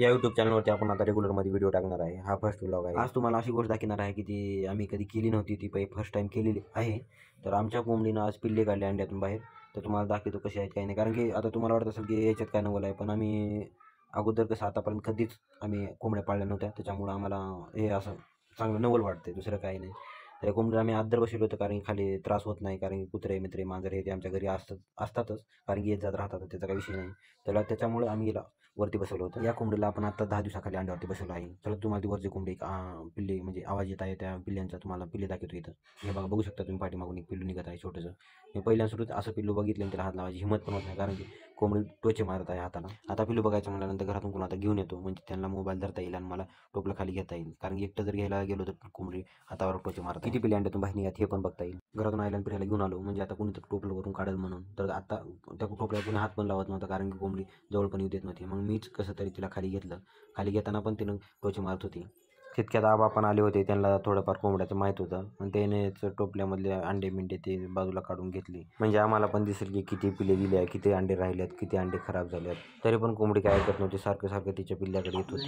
या यूट्यूब चॅनलवरती आपण आता रेग्युलरमध्ये व्हिडिओ टाकणार आहे. हा फर्स्ट व्लॉग आहे. आज तुम्हाला अशी गोष्ट दाखवणार आहे की ती आम्ही कधी केली नव्हती, ती फर्स्ट टाईम केलेली आहे. तर आमच्या कोंबडीनं आज पिल्ले काढले अंड्यातून बाहेर. तर तुम्हाला दाखवतो कसे आहेत काही नाही, कारण की आता तुम्हाला वाटत असेल की याच्यात काय नवल आहे, पण आम्ही अगोदर कसं आतापर्यंत कधीच आम्ही कोंबड्या पाळल्या नव्हत्या, त्याच्यामुळं आम्हाला हे असं चांगलं नवल वाटते, दुसरं काही नाही. तर या कोंबड्या आम्ही आदर बसवलं होतं, कारण की खाली त्रास होत नाही, कारण की कुत्रे मित्रे मांजर हे ते आमच्या घरी असतातच, कारण की येत जात राहतात, त्याचा काही विषय नाही. त्याच्यामुळे आम्ही याला वरती बसवलं होतं. या कोंबडीला आपण आता 10 दिवसाखाली अंड्यावरती बसवलं आहे. चला तुम्हाला ती वरची कोंबडी पिल्ली म्हणजे आवाज येत आहे त्या पिल्ल्यांचा, तुम्हाला पिल्ले दाखवतो इथं. हे बघा, बघू शकता तुम्ही, पाठीमागून एक पिल्लू निघत आहे छोटंसं. मी पहिल्यांदा असं पिल्लू बघितलं आणि त्याला हात लावायची हिंमत पण होत नाही, कारण की कोंबडी टोचे मारत आहे हाताला. आता पिल्लू बघायचं म्हटल्यानंतर घरातून कोण आता घेऊन येतो, म्हणजे त्यांना मोबाईल धरता येईल आणि मला टोपलं खाली घेता येईल, कारण की एकटं जर घ्यायला गेलो तर कोंबडी हातावर टोचे मारत. किती पिल्ले अंड्यातून बाहेर निघत हे पण बघता येईल. घरातून आयला फिरायला घेऊन आलो, म्हणजे आता कोणी तर टोपलं वरून काढेल म्हणून. तर आता त्या टोपल्यावर कोणी हात पण लावत नव्हता, कारण की कोंबडी जवळ पण येऊ देत नव्हती. मग मीच कसं तरी तिला खाली घेतलं. खाली घेताना पण तिनं टोचे मारत होती. तितक्यात आबा पण आले होते, त्यांना थोडंफार कोंबड्याचं माहीत होतं, आणि त्यानेच टोपल्यामधले अंडे बिंडे ते बाजूला काढून घेतली, म्हणजे आम्हाला पण दिसेल की किती पिल्ले दिले आहे, किती अंडे राहिले आहेत, किती अंडे खराब झाले आहेत. तरी पण कोंबडी काय ऐकत नव्हती, सारखं सारखं तिच्या पिल्ल्याकडे येत होती.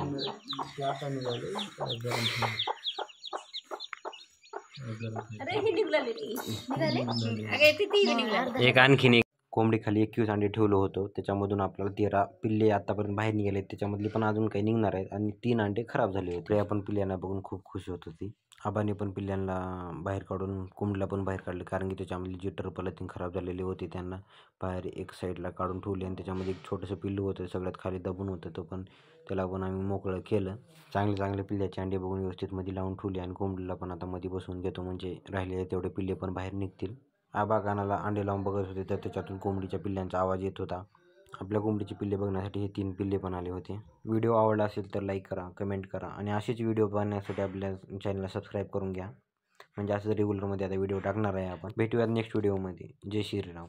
एक आणखीन एक कोंबडी खाली 21 अंडे ठेवलं होतं, त्याच्यामधून आपल्याला 13 पिल्ले आतापर्यंत बाहेर निघाले, त्याच्यामधली पण अजून काही निघणार आहेत, आणि 3 अंडे खराब झाले होते. आपण पिल्ल्यांना बघून खूप खुश होत होती. आबाने पण पिल्ल्यांना बाहेर काढून कोंबडीला पण बाहेर काढले, कारण की त्याच्यामधली जी टर्पलाथिंग खराब झालेली होती त्यांना बाहेर एक साईडला काढून ठेवली, आणि त्याच्यामध्ये एक छोटंसं पिल्लू होतं, सगळ्यात खाली दबून होतं, तो पण त्याला पण आम्ही मोकळं केलं. चांगले पिल्ल्याचे अंडे बघून व्यवस्थित मध्ये लावून ठेवले, आणि कोंबडीला पण आता मध्ये बसवून घेतो, म्हणजे राहिलेले तेवढे पिल्ले पण बाहेर निघतील. आबा कानाला अंडे लावून बघत होते, तर त्याच्यातून कोंबडीच्या पिल्ल्यांचा आवाज येत होता. आपल्या कोंबडीचे पिल्ले बघण्यासाठी हे 3 पिल्ले पण आले होते. व्हिडिओ आवडला असेल तर लाईक करा, कमेंट करा, आणि असेच व्हिडिओ पाहण्यासाठी आपल्या चॅनलला सबस्क्राईब करून घ्या, म्हणजे असं रेग्युलरमध्ये आता व्हिडिओ टाकणार आहे आपण. भेटूयात नेक्स्ट व्हिडिओमध्ये. जय श्रीराम.